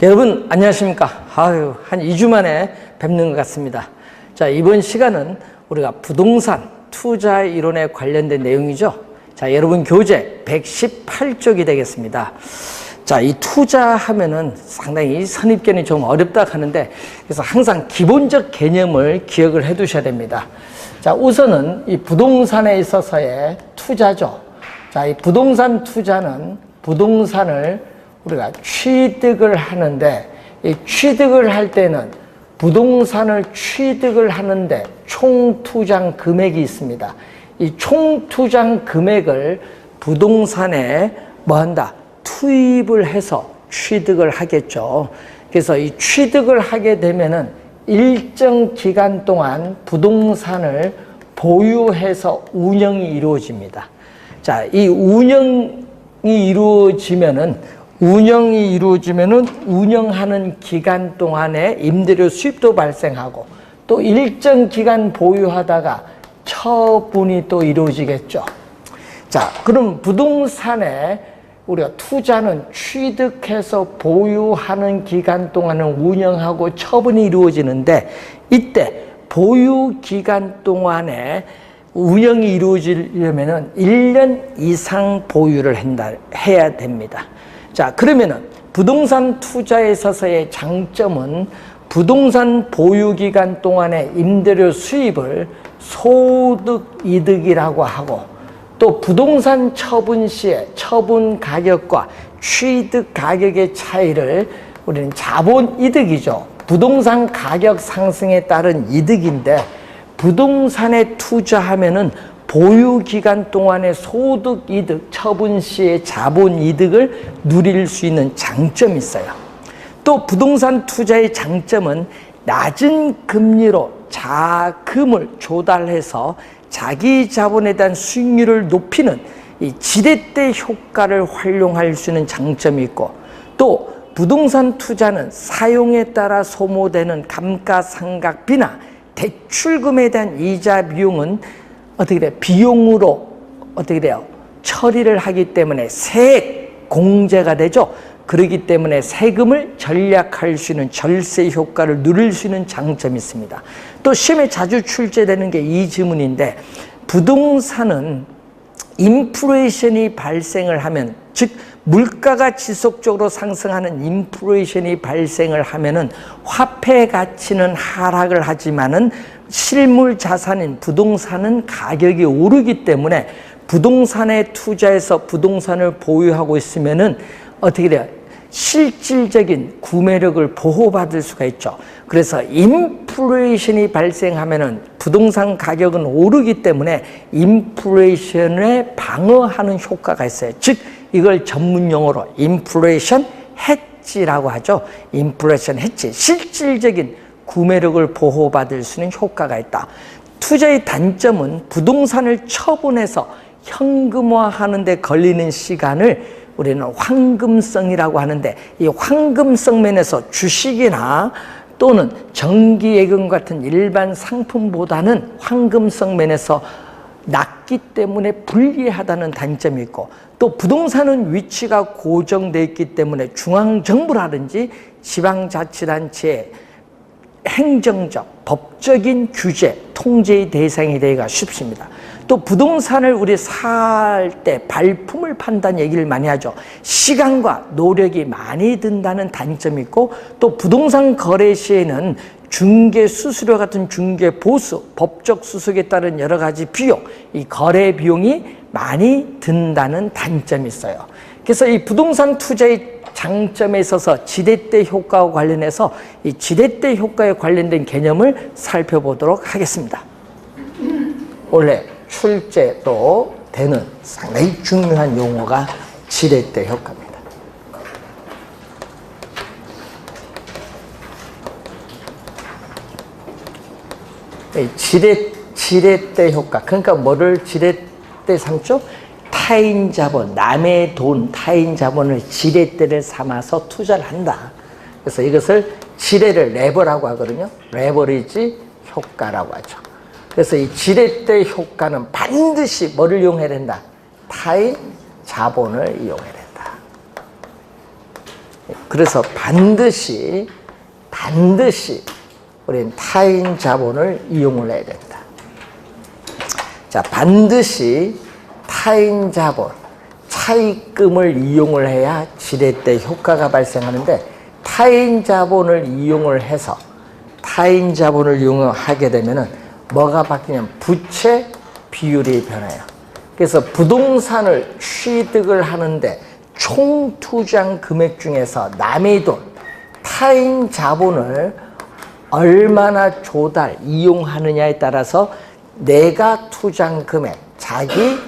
여러분 안녕하십니까? 한 2주 만에 뵙는 것 같습니다. 자, 이번 시간은 우리가 부동산 투자 이론에 관련된 내용이죠. 자, 여러분 교재 118쪽이 되겠습니다. 자, 이 투자하면은 상당히 선입견이 좀 어렵다 하는데, 그래서 항상 기본적 개념을 기억을 해 두셔야 됩니다. 자, 우선은 이 부동산에 있어서의 투자죠. 자, 이 부동산 투자는 부동산을 우리가 취득을 하는데, 이 취득을 할 때는 부동산을 취득을 하는데 총 투자 금액이 있습니다. 이 총 투자 금액을 부동산에 뭐한다? 투입을 해서 취득을 하겠죠. 그래서 이 취득을 하게 되면은 일정 기간 동안 부동산을 보유해서 운영이 이루어집니다. 자, 이 운영이 이루어지면은 운영하는 기간 동안에 임대료 수입도 발생하고, 또 일정 기간 보유하다가 처분이 또 이루어지겠죠. 자, 그럼 부동산에 우리가 투자는 취득해서 보유하는 기간 동안은 운영하고 처분이 이루어지는데, 이때 보유 기간 동안에 운영이 이루어지려면 1년 이상 보유를 해야 됩니다. 자, 그러면은 부동산 투자에 있어서의 장점은 부동산 보유 기간 동안의 임대료 수입을 소득이득이라고 하고, 또 부동산 처분 시에 처분 가격과 취득 가격의 차이를 우리는 자본이득이죠. 부동산 가격 상승에 따른 이득인데, 부동산에 투자하면은 보유 기간 동안의 소득이득, 처분 시의 자본이득을 누릴 수 있는 장점이 있어요. 또 부동산 투자의 장점은 낮은 금리로 자금을 조달해서 자기 자본에 대한 수익률을 높이는 이 지렛대 효과를 활용할 수 있는 장점이 있고, 또 부동산 투자는 사용에 따라 소모되는 감가상각비나 대출금에 대한 이자 비용은 비용으로 처리를 하기 때문에 세액 공제가 되죠. 그렇기 때문에 세금을 절약할 수 있는 절세 효과를 누릴 수 있는 장점이 있습니다. 또 시험에 자주 출제되는 게 이 질문인데, 부동산은 인플레이션이 발생을 하면, 즉 물가가 지속적으로 상승하는 인플레이션이 발생을 하면은 화폐 가치는 하락을 하지만은 실물 자산인 부동산은 가격이 오르기 때문에 부동산에 투자해서 부동산을 보유하고 있으면은 어떻게 돼요? 실질적인 구매력을 보호받을 수가 있죠. 그래서 인플레이션이 발생하면은 부동산 가격은 오르기 때문에 인플레이션에 방어하는 효과가 있어요. 즉 이걸 전문 용어로 인플레이션 해지라고 하죠. 인플레이션 해지, 실질적인 구매력을 보호받을 수 있는 효과가 있다. 투자의 단점은 부동산을 처분해서 현금화하는 데 걸리는 시간을 우리는 황금성이라고 하는데, 이 황금성 면에서 주식이나 또는 정기예금 같은 일반 상품보다는 황금성 면에서 낮기 때문에 불리하다는 단점이 있고, 또 부동산은 위치가 고정되어 있기 때문에 중앙정부라든지 지방자치단체의 행정적, 법적인 규제, 통제의 대상이 되기가 쉽습니다. 또 부동산을 우리 살 때 발품을 판다는 얘기를 많이 하죠. 시간과 노력이 많이 든다는 단점이 있고, 또 부동산 거래 시에는 중개 수수료 같은 중개 보수, 법적 수수에 따른 여러 가지 비용, 이 거래 비용이 많이 든다는 단점이 있어요. 그래서 이 부동산 투자의 장점에 있어서 지렛대 효과와 관련해서 이 지렛대 효과에 관련된 개념을 살펴보도록 하겠습니다. 원래 출제도 되는 상당히 중요한 용어가 지렛대 효과입니다. 지렛대 효과, 그러니까 뭐를 지렛대 삼죠? 타인 자본, 남의 돈, 타인 자본을 지렛대를 삼아서 투자를 한다. 그래서 이것을 지렛을 레버라고 하거든요. 레버리지 효과라고 하죠. 그래서 이 지렛대 효과는 반드시 뭐를 이용해야 된다? 타인 자본을 이용해야 된다. 그래서 반드시 우리는 타인 자본을 이용을 해야 된다. 자, 반드시 타인 자본, 차입금을 이용을 해야 지렛대 효과가 발생하는데, 타인 자본을 이용을 해서 타인 자본을 이용하게 되면은 뭐가 바뀌냐면 부채 비율이 변해요. 그래서 부동산을 취득을 하는데 총 투자한 금액 중에서 남의 돈, 타인 자본을 얼마나 이용하느냐에 따라서 내가 투자한 금액, 자기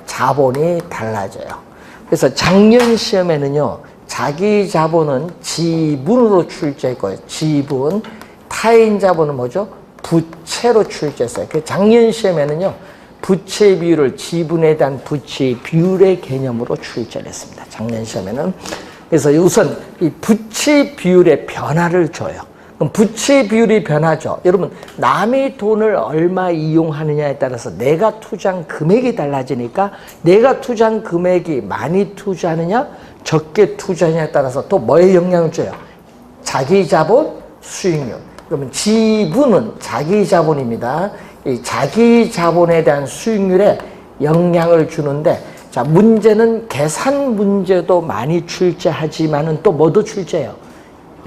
자본이 달라져요. 그래서 작년 시험에는요, 자기 자본은 지분으로 출제했고요. 지분, 타인 자본은 뭐죠? 부채로 출제했어요. 그 작년 시험에는요, 부채 비율을 지분에 대한 부채 비율의 개념으로 출제를 했습니다. 작년 시험에는. 그래서 우선 이 부채 비율의 변화를 줘요. 그럼 부채 비율이 변하죠. 여러분, 남의 돈을 얼마 이용하느냐에 따라서 내가 투자한 금액이 달라지니까, 내가 투자한 금액이 많이 투자하느냐, 적게 투자하느냐에 따라서 또 뭐에 영향을 줘요? 자기 자본, 수익률. 그러면 지분은 자기 자본입니다. 이 자기 자본에 대한 수익률에 영향을 주는데, 자, 문제는 계산 문제도 많이 출제하지만은 또 뭐도 출제해요?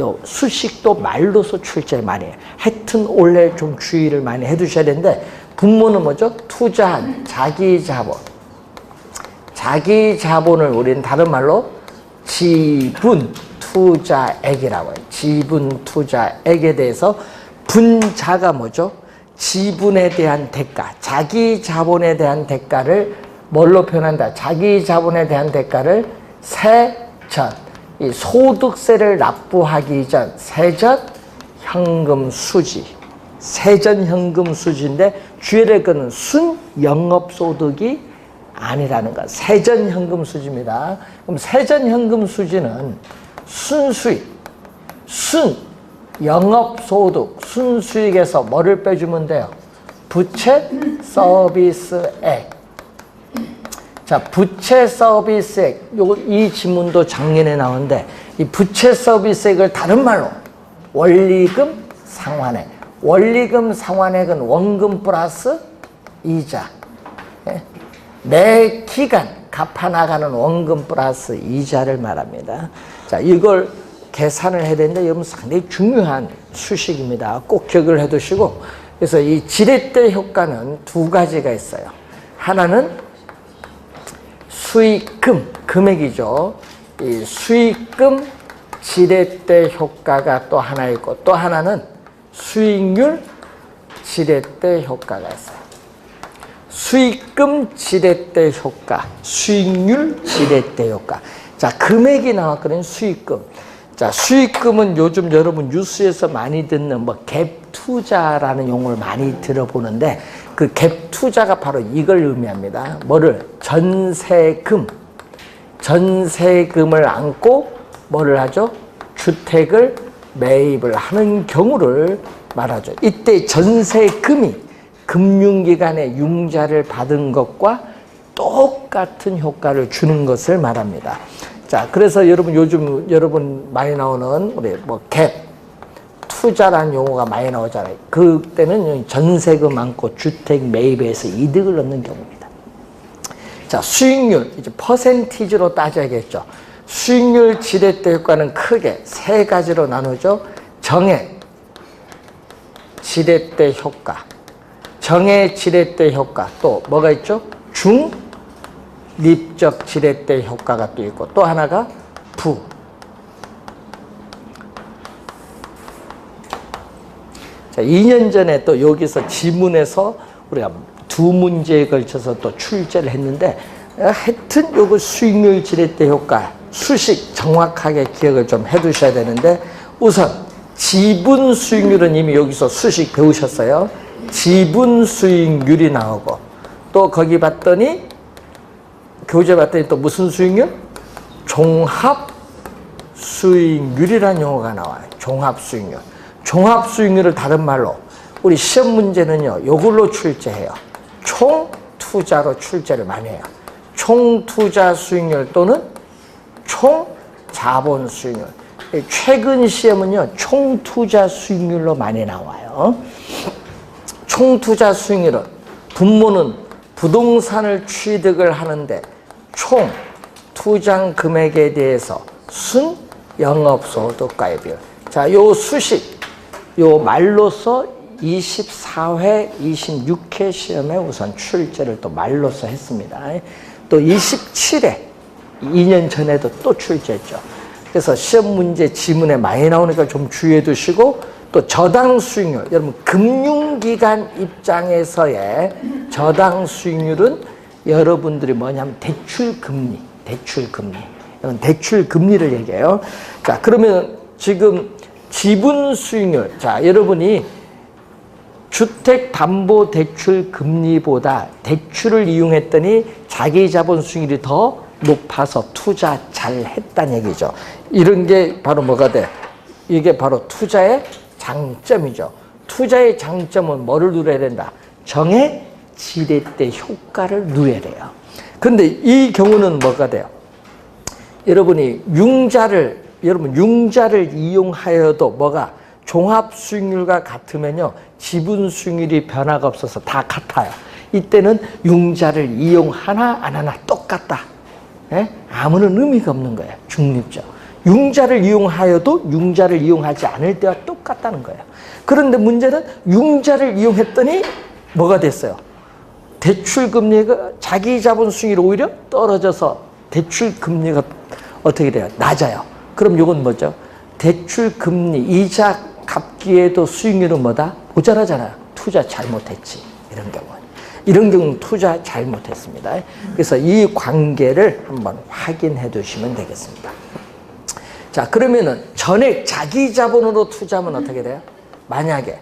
요 수식도 말로서 출제 많이 해요. 하여튼 원래 좀 주의를 많이 해두셔야 되는데, 분모는 뭐죠? 투자한 자기 자본. 자기 자본을 우리는 다른 말로 지분 투자액이라고 해요. 지분 투자액에 대해서 분자가 뭐죠? 지분에 대한 대가, 자기 자본에 대한 대가를 뭘로 표현한다? 자기 자본에 대한 대가를 세전, 이 소득세를 납부하기 전 세전 현금 수지, 세전 현금 수지인데 주의할 것은 순 영업소득이 아니라는 것. 세전 현금 수지입니다. 그럼 세전 현금 수지는 순수익, 순 영업소득, 순수익에서 뭐를 빼주면 돼요? 부채 서비스액. 자, 부채 서비스액. 이 지문도 작년에 나오는데, 이 부채 서비스액을 다른 말로 원리금 상환액. 원리금 상환액은 원금 플러스 이자. 매 기간 갚아나가는 원금 플러스 이자를 말합니다. 자, 이걸 계산을 해야 되는데, 여러분 상당히 중요한 수식입니다. 꼭 기억을 해 두시고, 그래서 이 지렛대 효과는 두 가지가 있어요. 하나는 수익금, 금액이죠. 이 수익금 지렛대 효과가 또 하나 있고, 또 하나는 수익률 지렛대 효과가 있어요. 수익금 지렛대 효과, 수익률 지렛대 효과. 자, 금액이 나왔거든요. 수익금. 자, 수익금은 요즘 여러분 뉴스에서 많이 듣는 뭐 갭 투자라는 용어를 많이 들어보는데, 그 갭 투자가 바로 이걸 의미합니다. 뭐를? 전세금. 전세금을 안고 뭐를 하죠? 주택을 매입을 하는 경우를 말하죠. 이때 전세금이 금융기관의 융자를 받은 것과 똑같은 효과를 주는 것을 말합니다. 자, 그래서 여러분 요즘 여러분 많이 나오는 우리 뭐 갭 투자라는 용어가 많이 나오잖아요. 그때는 전세금 안고 주택 매입에서 이득을 얻는 경우입니다. 자, 수익률, 이제 퍼센티지로 따져야겠죠. 수익률 지렛대 효과는 크게 세 가지로 나누죠. 정액 지렛대 효과, 정액 지렛대 효과, 또 뭐가 있죠? 중립적 지렛대 효과가 또 있고, 또 하나가 부. 자, 2년 전에 또 여기서 지문에서 우리가 두 문제에 걸쳐서 또 출제를 했는데, 하여튼 요거 수익률 지렛대 효과, 수식 정확하게 기억을 좀 해 두셔야 되는데, 우선 지분 수익률은 이미 여기서 수식 배우셨어요. 지분 수익률이 나오고, 또 거기 봤더니 교재 봤더니 또 무슨 수익률? 종합 수익률이라는 용어가 나와요. 종합 수익률. 종합 수익률을 다른 말로 우리 시험 문제는요, 요걸로 출제해요. 총 투자로 출제를 많이 해요. 총 투자 수익률 또는 총 자본 수익률. 최근 시험은요, 총투자 수익률로 많이 나와요. 총투자 수익률은 분모는 부동산을 취득을 하는데 총 투자 금액에 대해서 순 영업소득가의 비율. 자, 요 수식, 요 말로써 24회, 26회 시험에 우선 출제를 또 말로써 했습니다. 또 27회, 2년 전에도 또 출제했죠. 그래서 시험 문제 지문에 많이 나오니까 좀 주의해 두시고, 또 저당 수익률, 여러분 금융기관 입장에서의 저당 수익률은 여러분들이 뭐냐면 대출금리, 이건 대출금리를 얘기해요. 자, 그러면 지금 지분 수익률, 자, 여러분이 주택담보대출금리보다 대출을 이용했더니 자기 자본 수익률이 더 높아서 투자 잘 했다는 얘기죠. 이런 게 바로 뭐가 돼? 이게 바로 투자의 장점이죠. 투자의 장점은 뭐를 누려야 된다? 정의 지렛대 효과를 누려야 돼요. 그런데 이 경우는 뭐가 돼요? 여러분이 융자를 이용하여도 뭐가 종합 수익률과 같으면요, 지분 수익률이 변화가 없어서 다 같아요. 이때는 융자를 이용하나 안 하나 똑같다. 예? 아무런 의미가 없는 거예요. 중립적. 융자를 이용하여도 융자를 이용하지 않을 때와 똑같다는 거예요. 그런데 문제는 융자를 이용했더니 뭐가 됐어요? 대출금리가 자기 자본 수익률이 오히려 떨어져서 대출금리가 어떻게 돼요? 낮아요. 그럼 이건 뭐죠? 대출금리 이자 갚기에도 수익률은 뭐다? 모자라잖아요. 투자 잘못했지. 이런 경우는 투자 잘못했습니다. 그래서 이 관계를 한번 확인해 두시면 되겠습니다. 자, 그러면은 전액 자기 자본으로 투자하면 어떻게 돼요? 만약에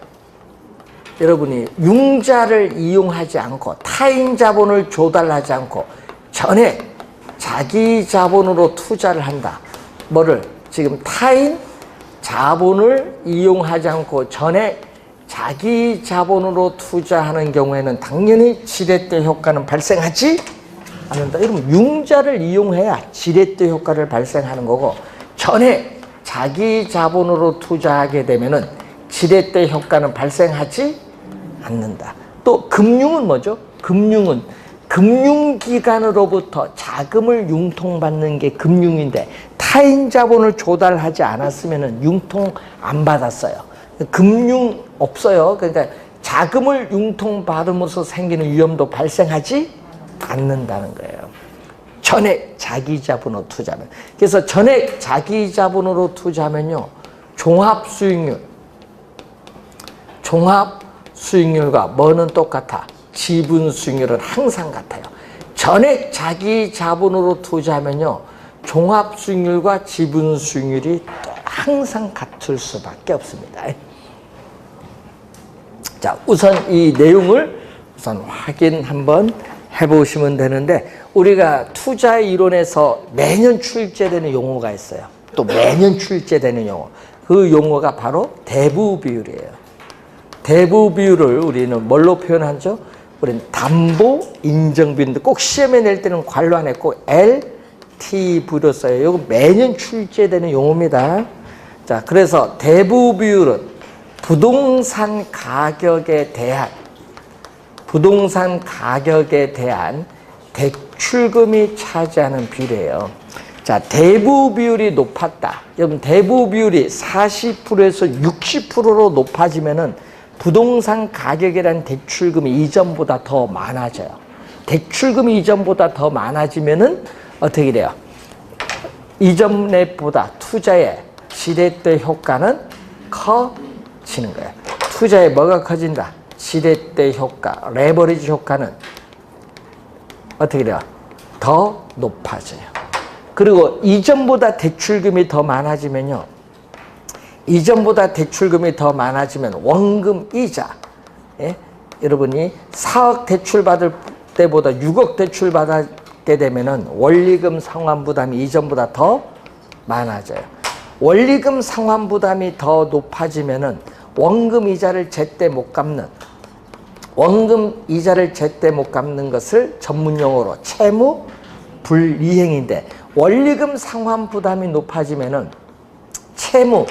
여러분이 융자를 이용하지 않고 타인 자본을 조달하지 않고 전액 자기 자본으로 투자를 한다. 뭐를? 지금 타인 자본을 이용하지 않고 전액 자기 자본으로 투자하는 경우에는 당연히 지렛대 효과는 발생하지 않는다. 여러분, 융자를 이용해야 지렛대 효과를 발생하는 거고, 전액 자기 자본으로 투자하게 되면은 지렛대 효과는 발생하지 않는다. 또 금융은 뭐죠? 금융은 금융기관으로부터 자금을 융통받는 게 금융인데 타인 자본을 조달하지 않았으면 융통 안 받았어요. 금융 없어요. 그러니까 자금을 융통받음으로써 생기는 위험도 발생하지 않는다는 거예요. 전액 자기 자본으로 투자하면. 그래서 전액 자기 자본으로 투자하면요, 종합 수익률과 뭐는 똑같아? 지분 수익률은 항상 같아요. 전액 자기 자본으로 투자하면요, 종합 수익률과 지분 수익률이 항상 같을 수밖에 없습니다. 자, 우선 이 내용을 우선 확인 한번 해보시면 되는데, 우리가 투자 이론에서 매년 출제되는 용어가 있어요. 또 매년 출제되는 용어. 그 용어가 바로 대부 비율이에요. 대부 비율을 우리는 뭘로 표현하죠? 우리는 담보 인정 비율인데 꼭 시험에 낼 때는 괄호 안에 꼭 LTV로 써요. 이거 매년 출제되는 용어입니다. 자, 그래서 대부 비율은 부동산 가격에 대한 대출금이 차지하는 비율이에요. 자, 대부 비율이 높았다. 여러분, 대부 비율이 40%에서 60%로 높아지면은 부동산 가격에 대한 대출금이 이전보다 더 많아져요. 대출금이 이전보다 더 많아지면은 어떻게 돼요? 이전보다 투자의 지렛대 효과는 커지는 거예요. 투자에 뭐가 커진다? 지렛대 효과, 레버리지 효과는 어떻게 돼요? 더 높아져요. 그리고 이전보다 대출금이 더 많아지면요, 이전보다 대출금이 더 많아지면 원금 이자, 예? 여러분이 4억 대출 받을 때보다 6억 대출 받게 되면은 원리금 상환 부담이 이전보다 더 많아져요. 원리금 상환 부담이 더 높아지면은 원금 이자를 제때 못 갚는 것을 전문 용어로 채무 불이행인데, 원리금 상환 부담이 높아지면은 채무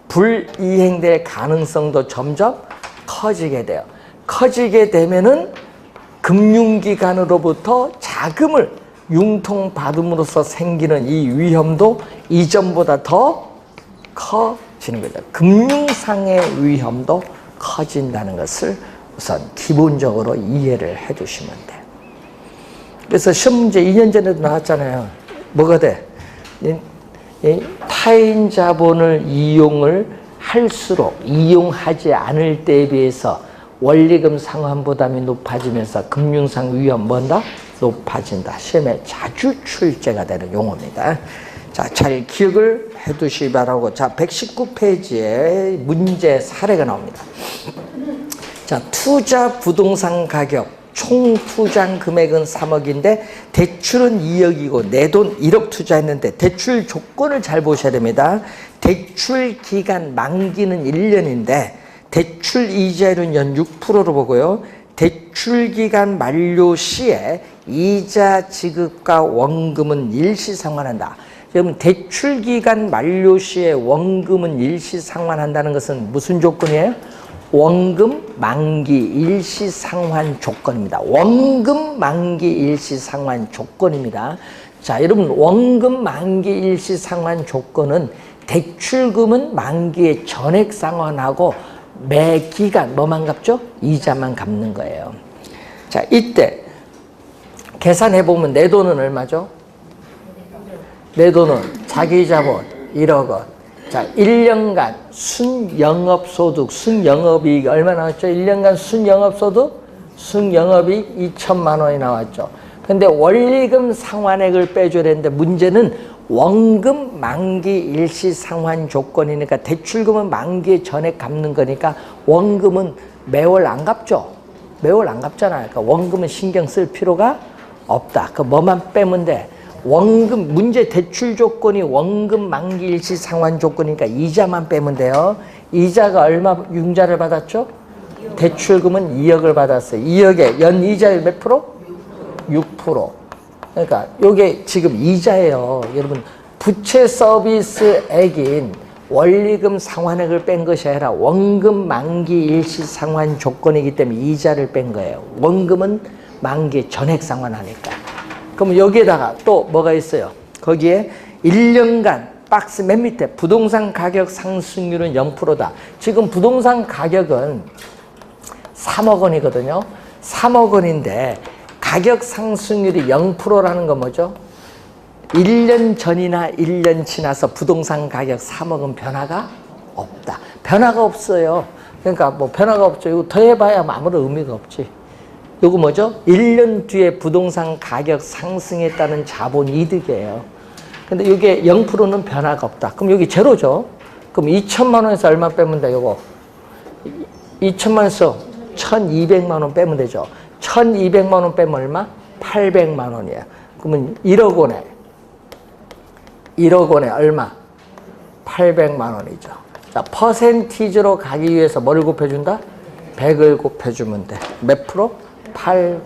불이행될 가능성도 점점 커지게 돼요. 커지게 되면은 금융기관으로부터 자금을 융통받음으로써 생기는 이 위험도 이전보다 더 커지는 거죠. 금융상의 위험도 커진다는 것을 우선 기본적으로 이해를 해 두시면 돼요. 그래서 시험 문제 2년 전에도 나왔잖아요. 뭐가 돼? 타인 자본을 이용을 할수록 이용하지 않을 때에 비해서 원리금 상환 부담이 높아지면서 금융상 위험 뭔다? 높아진다. 시험에 자주 출제가 되는 용어입니다. 자, 잘 기억을 해 두시기 바라고. 자, 119페이지에 문제 사례가 나옵니다. 자, 투자 부동산 가격 총 투자 금액은 3억인데 대출은 2억이고 내 돈 1억 투자했는데 대출 조건을 잘 보셔야 됩니다. 대출 기간 만기는 1년인데 대출 이자율은 연 6%로 보고요. 대출 기간 만료 시에 이자 지급과 원금은 일시 상환한다. 여러분, 대출 기간 만료 시에 원금은 일시 상환한다는 것은 무슨 조건이에요? 원금 만기 일시 상환 조건입니다. 원금 만기 일시 상환 조건입니다. 자, 여러분, 원금 만기 일시 상환 조건은 대출금은 만기에 전액 상환하고 매 기간 뭐만 갚죠? 이자만 갚는 거예요. 자, 이때 계산해 보면 내 돈은 얼마죠? 내 돈은 자기 자본 1억 원. 자, 1년간 순영업소득, 순영업이익 얼마 나왔죠? 1년간 순영업소득, 순영업이익 2천만 원이 나왔죠. 근데 원리금 상환액을 빼줘야 되는데 문제는 원금 만기 일시 상환 조건이니까 대출금은 만기 전에 갚는 거니까 원금은 매월 안 갚죠. 매월 안 갚잖아요. 그러니까 원금은 신경 쓸 필요가 없다. 그 뭐만 빼면 돼? 원금, 문제 대출 조건이 원금 만기 일시 상환 조건이니까 이자만 빼면 돼요. 이자가 얼마 융자를 받았죠? 대출금은 2억을 받았어요. 2억에 연 이자율 몇 프로? 6%. 그러니까 요게 지금 이자예요. 여러분, 부채 서비스액인 원리금 상환액을 뺀 것이 아니라 원금 만기 일시 상환 조건이기 때문에 이자를 뺀 거예요. 원금은 만기 전액 상환하니까. 그럼 여기에다가 또 뭐가 있어요? 거기에 1년간 박스 맨 밑에 부동산 가격 상승률은 0%다. 지금 부동산 가격은 3억 원이거든요. 3억 원인데 가격 상승률이 0%라는 건 뭐죠? 1년 전이나 1년 지나서 부동산 가격 3억은 변화가 없다. 변화가 없어요. 그러니까 뭐 변화가 없죠. 이거 더 해봐야 아무런 의미가 없지. 요거 뭐죠? 1년 뒤에 부동산 가격 상승했다는 자본 이득이에요. 근데 이게 0%는 변화가 없다. 그럼 여기 제로죠. 그럼 2천만 원에서 얼마 빼면 돼? 요거 2천만 원에서 1,200만 원 빼면 되죠. 1,200만 원 빼면 얼마? 800만 원이야. 그러면 1억 원에 얼마? 800만 원이죠. 자, 퍼센티지로 가기 위해서 뭐를 곱해준다? 100을 곱해주면 돼. 몇 프로? 8%.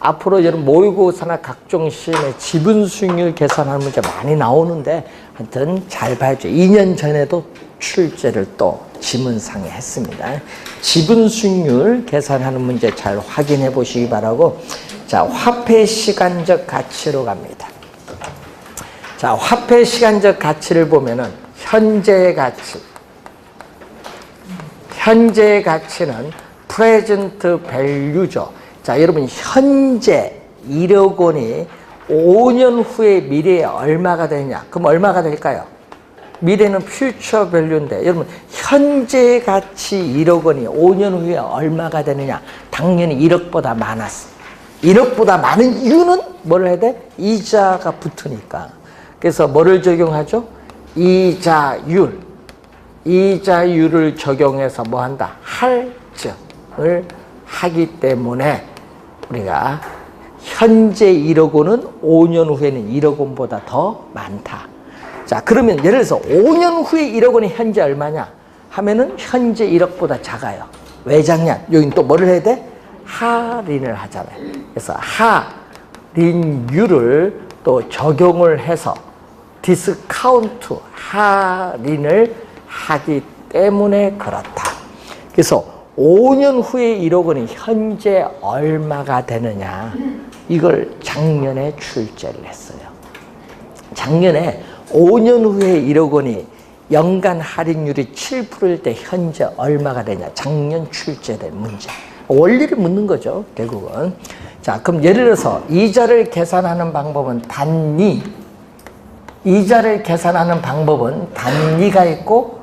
앞으로 여러분 모의고사나 각종 시험에 지분 수익률 계산하는 문제 많이 나오는데 하여튼 잘 봐야죠. 2년 전에도 출제를 또 지문상에 했습니다. 지분 수익률 계산하는 문제 잘 확인해 보시기 바라고. 자, 화폐 시간적 가치로 갑니다. 자, 화폐 시간적 가치를 보면은 현재의 가치. 현재의 가치는 프레젠트 밸류죠. 자, 여러분 현재 1억 원이 5년 후에 미래에 얼마가 되냐? 그럼 얼마가 될까요? 미래는 퓨처 밸류인데 여러분 현재 가치 1억 원이 5년 후에 얼마가 되느냐? 당연히 1억보다 많았어. 1억보다 많은 이유는 뭘 해야 돼? 이자가 붙으니까. 그래서 뭐를 적용하죠? 이자율을 적용해서 뭐 한다? 할증을 하기 때문에 우리가 현재 1억 원은 5년 후에는 1억 원보다 더 많다. 자, 그러면 예를 들어서 5년 후에 1억 원이 현재 얼마냐 하면은 현재 1억보다 작아요. 왜 작냐? 여긴 또 뭐를 해야 돼? 할인을 하잖아요. 그래서 할인율을 또 적용을 해서 디스카운트, 할인을 하기 때문에 그렇다. 그래서 5년 후에 1억 원이 현재 얼마가 되느냐, 이걸 작년에 출제를 했어요. 작년에 5년 후에 1억 원이 연간 할인율이 7%일 때 현재 얼마가 되냐, 작년 출제된 문제. 원리를 묻는 거죠, 결국은. 자, 그럼 예를 들어서 이자를 계산하는 방법은 단위, 이자를 계산하는 방법은 단위가 있고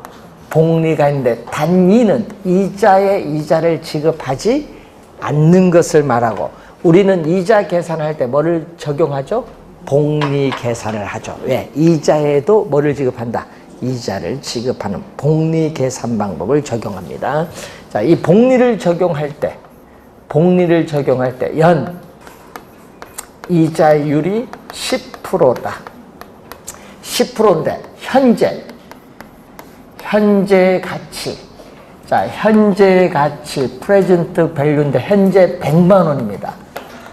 복리가 있는데, 단위는 이자에 이자를 지급하지 않는 것을 말하고, 우리는 이자 계산할 때 뭐를 적용하죠? 복리 계산을 하죠. 왜? 이자에도 뭐를 지급한다? 이자를 지급하는 복리 계산 방법을 적용합니다. 자, 이 복리를 적용할 때, 연 이자율이 10%다. 10%인데, 현재 가치. 자, 현재 가치, 프레젠트 밸류인데, 현재 100만 원입니다.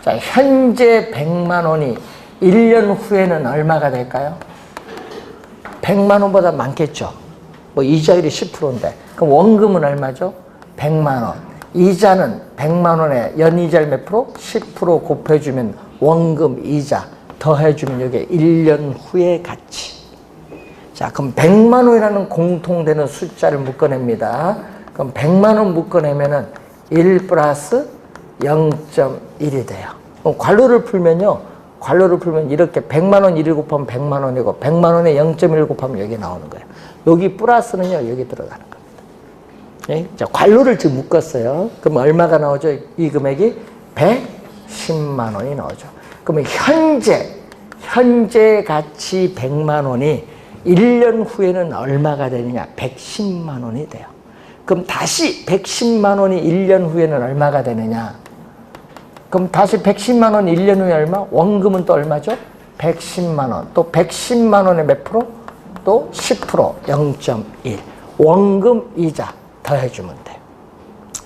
자, 현재 100만 원이 1년 후에는 얼마가 될까요? 100만 원보다 많겠죠. 뭐 이자율이 10%인데. 그럼 원금은 얼마죠? 100만 원. 이자는 100만 원에 연이자를 몇 프로? 10% 곱해주면 원금 이자 더해주면 이게 1년 후의 가치. 자, 그럼 100만 원이라는 공통되는 숫자를 묶어냅니다. 그럼 100만 원 묶어내면은 1 플러스 0.1이 돼요. 그럼 관로를 풀면 이렇게 100만 원 1을 곱하면 100만 원이고, 100만 원에 0.1 곱하면 여기 나오는 거예요. 여기 플러스는요, 여기 들어가는 겁니다. 예? 자, 관로를 지금 묶었어요. 그럼 얼마가 나오죠? 이 금액이 110만 원이 나오죠. 그러면 현재 가치 100만 원이 1년 후에는 얼마가 되느냐? 110만 원이 돼요. 그럼 다시 110만 원이 1년 후에는 얼마가 되느냐? 그럼 다시 110만 원 1년 후에 얼마? 원금은 또 얼마죠? 110만 원. 또 110만 원에 몇 프로? 또 10%, 0.1. 원금 이자 더해주면 돼요.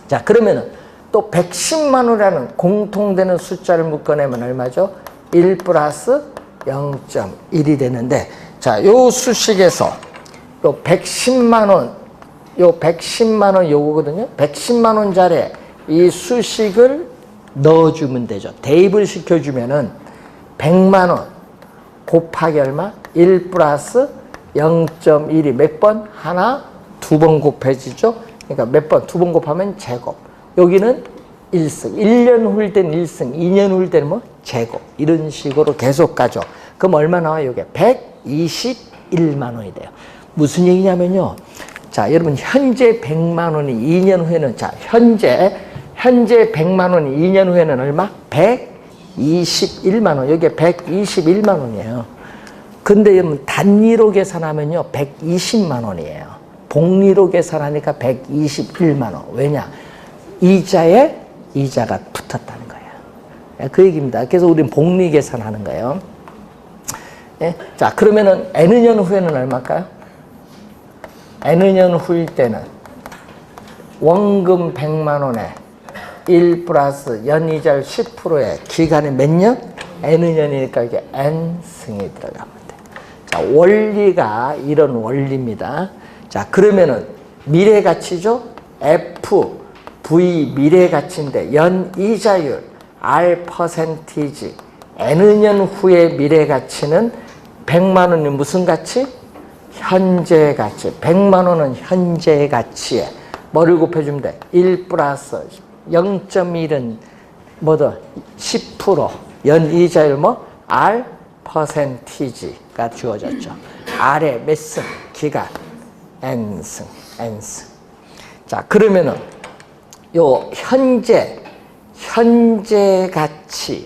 자, 그러면은 또 110만 원이라는 공통되는 숫자를 묶어내면 얼마죠? 1 플러스 0.1이 되는데, 자, 요 수식에서 요 110만 원, 요거거든요. 110만 원짜리 이 수식을 넣어주면 되죠. 대입을 시켜주면은 100만 원 곱하기 얼마? 1 플러스 0.1이 몇 번? 하나, 두 번 곱해지죠. 그러니까 몇 번? 두 번 곱하면 제곱. 여기는 1승. 1년 후일 때는 1승, 2년 후일 때는 뭐? 제곱. 이런 식으로 계속 가죠. 그럼 얼마 나와요? 이게 121만 원이 돼요. 무슨 얘기냐면요. 자, 여러분, 현재 100만 원이 2년 후에는, 자, 현재 100만 원이 2년 후에는 얼마? 121만 원. 여기에 121만 원이에요. 근데 여러분, 단위로 계산하면요, 120만 원이에요. 복리로 계산하니까 121만 원. 왜냐? 이자에 이자가 붙었다는 거예요. 그 얘기입니다. 그래서 우리는 복리 계산하는 거예요. 예? 자, 그러면은 N 년 후에는 얼마일까요? N 년 후일 때는 원금 100만 원에 1 플러스 연이자율 10%에 기간이 몇 년? N년이니까 이게 N승이 들어가면 돼. 자, 원리가 이런 원리입니다. 자, 그러면은 미래가치죠? F, V 미래가치인데 연이자율 R 퍼센티지 N년 후의 미래가치는 100만 원이 무슨 가치? 현재 가치. 100만 원은 현재 가치에 뭐를 곱해주면 돼? 1 플러스 0.1은 뭐더? 10% 연이자율 뭐? R 퍼센티지가 주어졌죠. R의 몇 승? 기간 N승. 자, 그러면은 요 현재 가치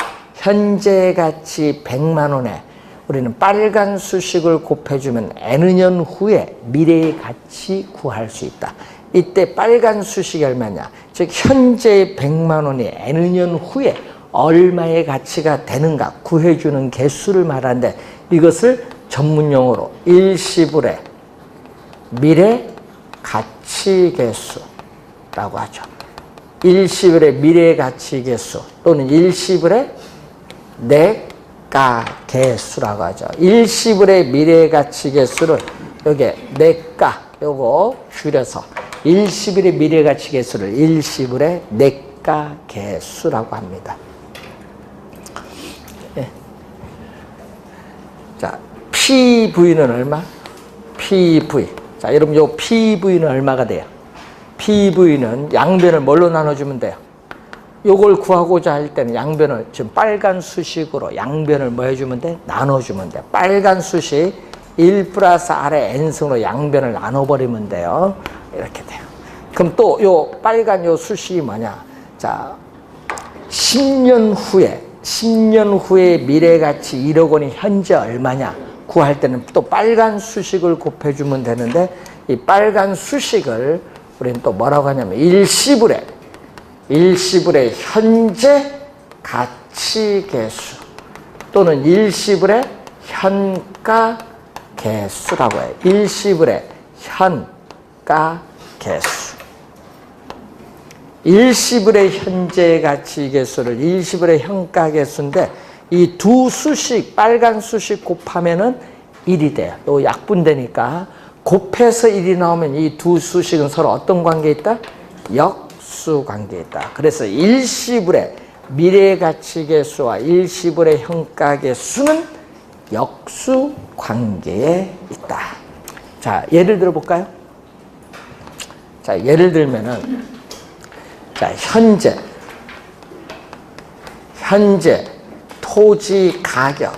100만 원에 우리는 빨간 수식을 곱해주면 N년 후에 미래의 가치 구할 수 있다. 이때 빨간 수식이 얼마냐? 즉 현재 100만 원이 N년 후에 얼마의 가치가 되는가 구해주는 개수를 말하는데, 이것을 전문용어로 일시불의 미래 가치 개수라고 하죠. 일시불의 미래 가치 개수 또는 일시불의 내 내가계수라고 하죠. 일시불의 미래가치계수를 요게 내가 요거 줄여서 일시불의 미래가치계수를 일시불의 내가계수라고 합니다. 예. 자, PV는 얼마? PV. 자, 여러분 요 PV는 얼마가 돼요? PV는 양변을 뭘로 나눠주면 돼요? 요걸 구하고자 할 때는 양변을 지금 빨간 수식으로 양변을 뭐 해주면 돼? 나눠주면 돼. 빨간 수식 1 플러스 R의 N승으로 양변을 나눠버리면 돼요. 이렇게 돼요. 그럼 또 요 빨간 요 수식이 뭐냐? 자, 10년 후에 미래가치 1억 원이 현재 얼마냐? 구할 때는 또 빨간 수식을 곱해주면 되는데 이 빨간 수식을 우리는 또 뭐라고 하냐면 일시불의 현재 가치계수 또는 일시불의 현가계수라고 해요. 일시불의 현가계수. 일시불의 현재 가치계수를 일시불의 현가계수인데 이 두 수식, 빨간 수식 곱하면은 1이 돼요. 또 약분되니까 곱해서 1이 나오면 이 두 수식은 서로 어떤 관계에 있다? 역수 관계에 있다. 그래서 일시불의 미래가치계수와 일시불의 현가계수는 역수 관계에 있다. 자, 예를 들어 볼까요? 자, 예를 들면은 자, 현재 토지 가격.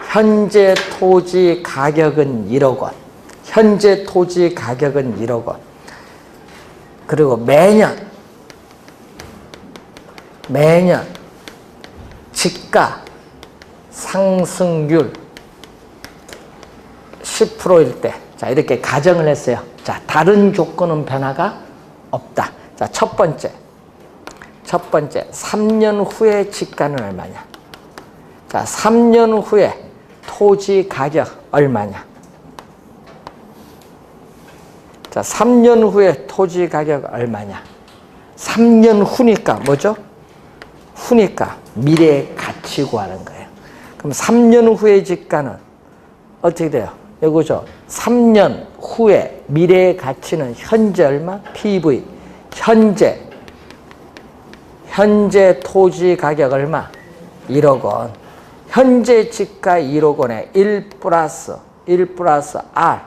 현재 토지 가격은 1억 원. 현재 토지 가격은 1억 원. 그리고 매년 집가 상승률 10%일 때, 자, 이렇게 가정을 했어요. 자, 다른 조건은 변화가 없다. 자, 첫 번째, 3년 후에 집가는 얼마냐? 자, 3년 후에 토지 가격 얼마냐? 자, 3년 후에 토지 가격 얼마냐? 3년 후니까 뭐죠? 후니까 미래 가치 구하는 거예요. 그럼 3년 후의 집가는 어떻게 돼요? 이거죠. 3년 후에 미래 가치는 현재 얼마? PV. 현재 토지 가격 얼마? 1억 원. 현재 집가 1억 원에 1 플러스 R.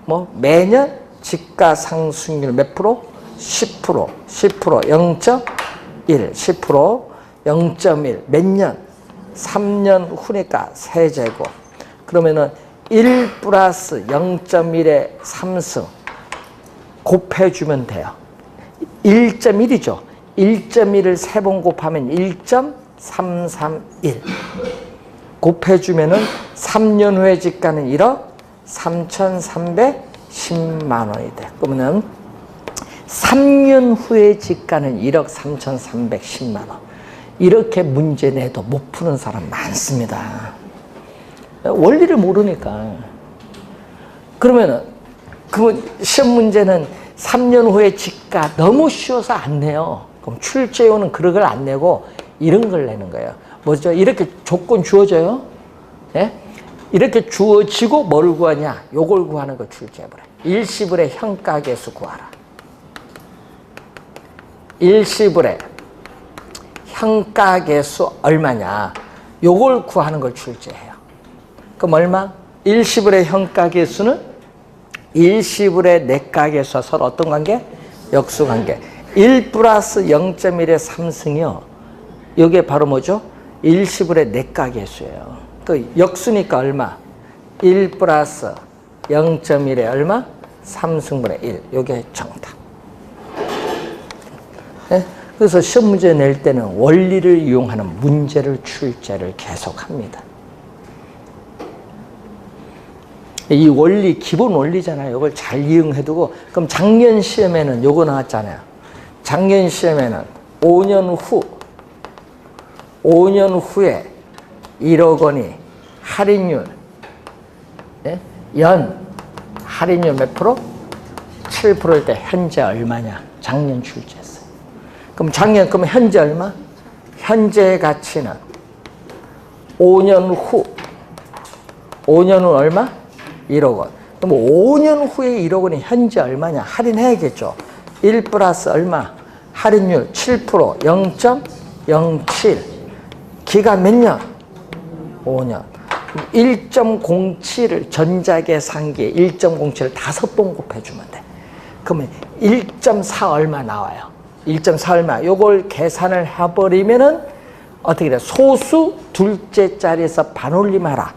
뭐 매년 집가 상승률 몇 프로? 10%. 0.1. 10%. 0.1. 몇 년? 3년 후니까 세제곱. 그러면은 1 플러스 0.1의 3승 곱해주면 돼요. 1.1이죠. 1.1을 3번 곱하면 1.331. 곱해주면은 3년 후에 집가는 1억 3,310만 원이 돼. 그러면은 3년 후에 집가는 1억 3,310만 원. 이렇게 문제 내도 못 푸는 사람 많습니다. 원리를 모르니까. 그러면은 그 시험 문제는 3년 후에 집가 너무 쉬워서 안 내요. 그럼 출제요는 그런 걸 안 내고 이런 걸 내는 거예요. 뭐죠? 이렇게 조건 주어져요. 예? 이렇게 주어지고 뭘 구하냐? 요걸 구하는 거 출제해버려. 일시불의 현가계수 구하라. 일시불의 현가계수 얼마냐? 요걸 구하는 걸 출제해요. 그럼 얼마? 일시불의 현가계수는 일시불의 내가계수와 서로 어떤 관계? 역수관계. 1 플러스 0.1의 3승이요. 이게 바로 뭐죠? 일시불의 내가계수예요. 그 역수니까 얼마? 1 플러스 0.1의 얼마? 3승분의 1. 이게 정답. 네? 그래서 시험 문제 낼 때는 원리를 이용하는 문제를 출제를 계속합니다. 이 원리, 기본 원리잖아요. 이걸 잘 이용해두고, 그럼 작년 시험에는 요거 나왔잖아요. 작년 시험에는 5년 후에 1억 원이 할인율, 예? 연 할인율 몇 프로? 7%일 때 현재 얼마냐? 작년 출제했어요. 그럼 그럼 현재 얼마? 현재 가치는 5년 후. 5년 후 얼마? 1억 원. 그럼 5년 후에 1억 원이 현재 얼마냐? 할인해야겠죠. 1 플러스 얼마? 할인율 7%, 0.07. 기간 몇 년? 5년. 1.07을 전자계산기에 1.07을 5번 곱해주면 돼. 그러면 1.4 얼마 나와요? 1.4 얼마? 요걸 계산을 해버리면은 어떻게 돼? 소수 둘째 자리에서 반올림하라.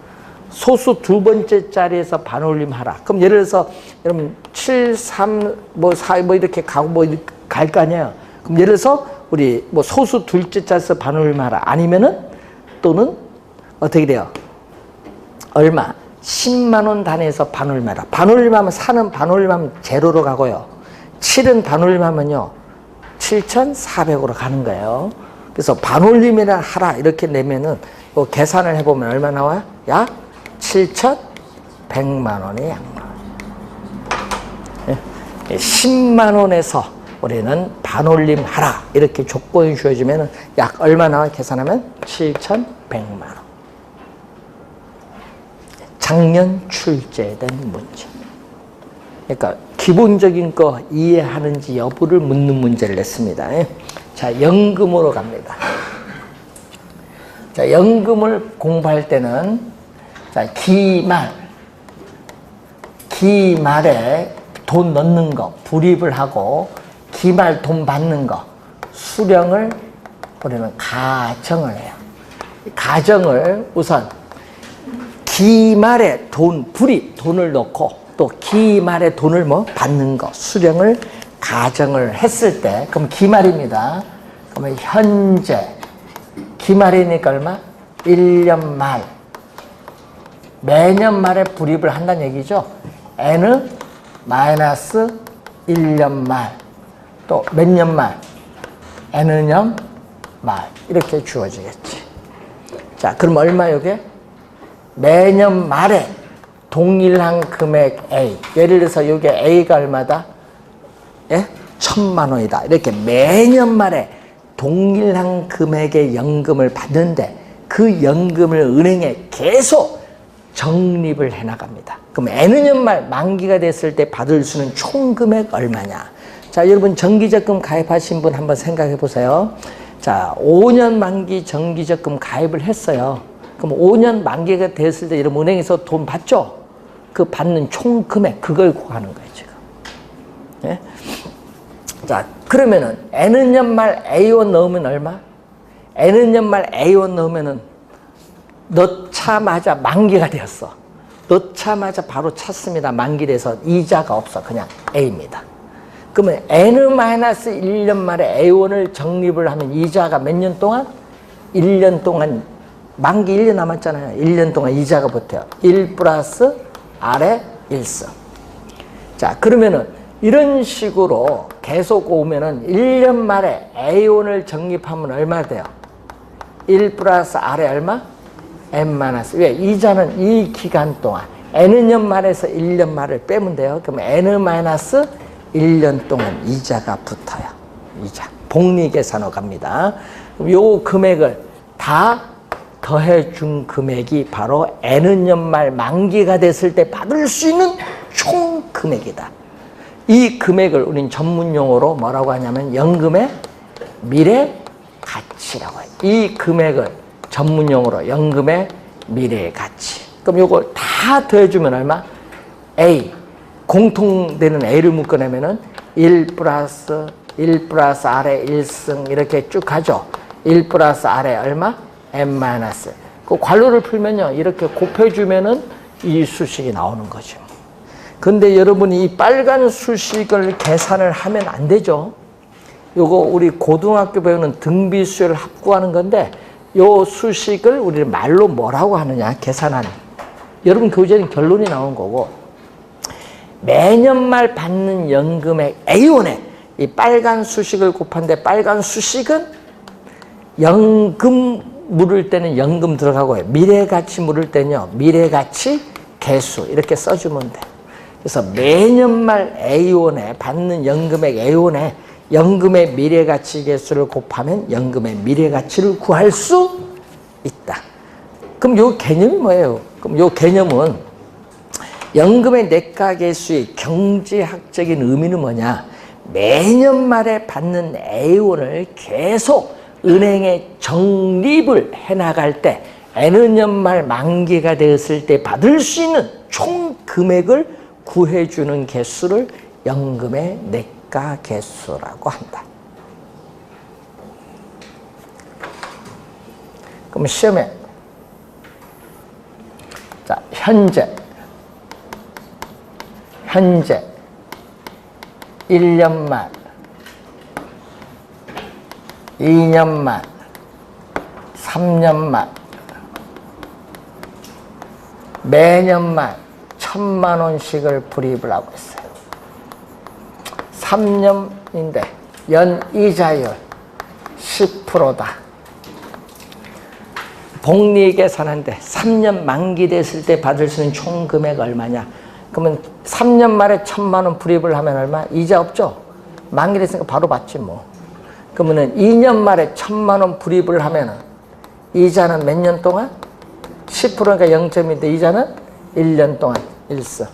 소수 두 번째 자리에서 반올림하라. 그럼 예를 들어서 여러분 7, 3, 4 이렇게 가고 갈 거 아니에요. 그럼 예를 들어서 우리 소수 둘째 자리에서 반올림하라. 아니면은 또는 어떻게 돼요? 얼마? 10만 원 단위에서 반올림하라. 반올림하면 4는 반올림하면 제로로 가고요. 7은 반올림하면요 7,400으로 가는 거예요. 그래서 반올림이라 하라 이렇게 내면은 계산을 해보면 얼마 나와요? 약 7,100만 원의 양말. 10만 원에서 우리는 반올림 하라 이렇게 조건이 주어지면 약 얼마 나와 계산하면 7,100만 원. 작년 출제된 문제. 그러니까 기본적인 거 이해하는지 여부를 묻는 문제를 냈습니다. 자, 연금으로 갑니다. 자, 연금을 공부할 때는 자, 기말에 돈 넣는 거, 불입을 하고 기말 돈 받는 거, 수령을 우리는 가정을 해요. 가정을 우선 기말에 불입, 돈을 넣고 또 기말에 돈을 받는 거, 수령을 가정을 했을 때, 그럼 기말입니다. 그러면 현재, 기말이니까 얼마? 1년 말. 매년 말에 불입을 한다는 얘기죠. N은 마이너스 1년 말. 또 몇 년 말? N년 말. 이렇게 주어지겠지. 자, 그럼 얼마 요게? 매년 말에 동일한 금액 A. 예를 들어서 요게 A가 얼마다? 예? 1,000만 원이다. 이렇게 매년 말에 동일한 금액의 연금을 받는데 그 연금을 은행에 계속 적립을 해 나갑니다. 그럼 N년 말 만기가 됐을 때 받을 수 있는 총 금액 얼마냐? 자, 여러분 정기적금 가입하신 분 한번 생각해 보세요. 자, 5년 만기 정기적금 가입을 했어요. 그럼 5년 만기가 됐을 때 여러분 은행에서 돈 받죠? 그 받는 총 금액 그걸 구하는 거예요, 지금. 예? 자, 그러면은 N년 말 A1 넣으면 얼마? N년 말 A1 넣으면은 넣자마자 만기가 되었어. 넣자마자 바로 찼습니다. 만기돼서 이자가 없어. 그냥 A입니다. 그러면 N-1년 말에 A1을 적립을 하면 이자가 몇 년 동안? 1년 동안, 만기 1년 남았잖아요. 1년 동안 이자가 붙어요. 1 플러스 R의 1승. 자, 그러면은 이런 식으로 계속 오면은 1년 말에 A1을 적립하면 얼마 돼요? 1 플러스 R의 얼마? N-. 왜? 이자는 이 기간 동안 N년 말에서 1년 말을 빼면 돼요. 그럼 N-1년 동안 이자가 붙어요. 이자. 복리계산으로 갑니다. 그럼 요 금액을 다 더해준 금액이 바로 N년 말 만기가 됐을 때 받을 수 있는 총 금액이다. 이 금액을 우린 전문용어로 뭐라고 하냐면 연금의 미래 가치라고 해요. 이 금액을 전문용어로 연금의 미래 가치. 그럼 요걸 다 더해주면 얼마? A. 공통되는 A를 묶어내면은 1 플러스 R의 1승 이렇게 쭉 가죠. 1 플러스 R의 얼마? N-. 그 괄호를 풀면요. 이렇게 곱해주면은 이 수식이 나오는 거죠. 근데 여러분이 이 빨간 수식을 계산을 하면 안 되죠. 요거 우리 고등학교 배우는 등비수열 합구하는 건데 요 수식을 우리 말로 뭐라고 하느냐 계산하는. 여러분 교재는 결론이 나온 거고 매년 말 받는 연금액 A1에 이 빨간 수식을 곱한데 빨간 수식은 연금 물을 때는 연금 들어가고 미래가치 물을 때는요 미래가치 개수 이렇게 써주면 돼. 그래서 매년 말 A1에 받는 연금액 A1에 연금의 미래가치 개수를 곱하면 연금의 미래가치를 구할 수 있다. 그럼 요 개념이 뭐예요? 그럼 요 개념은 연금의 내과계수의 경제학적인 의미는 뭐냐? 매년 말에 받는 A원을 계속 은행에 적립을 해나갈 때 N년 말 만기가 되었을 때 받을 수 있는 총 금액을 구해주는 개수를 연금의 내과계수라고 한다. 그럼 시험에 자, 현재 1년 말, 2년 말, 3년 말, 매년 말 1,000만 원씩을 불입을 하고 있어요. 3년인데 연이자율 10%다. 복리 계산한데 3년 만기 됐을 때 받을 수 있는 총 금액 얼마냐? 그러면 3년 말에 1,000만 원 불입을 하면 얼마? 이자 없죠? 만기 됐으니까 바로 받지 뭐. 그러면은 2년 말에 1,000만 원 불입을 하면은 이자는 몇 년 동안? 10%가 0.2인데 이자는 1년 동안 1서.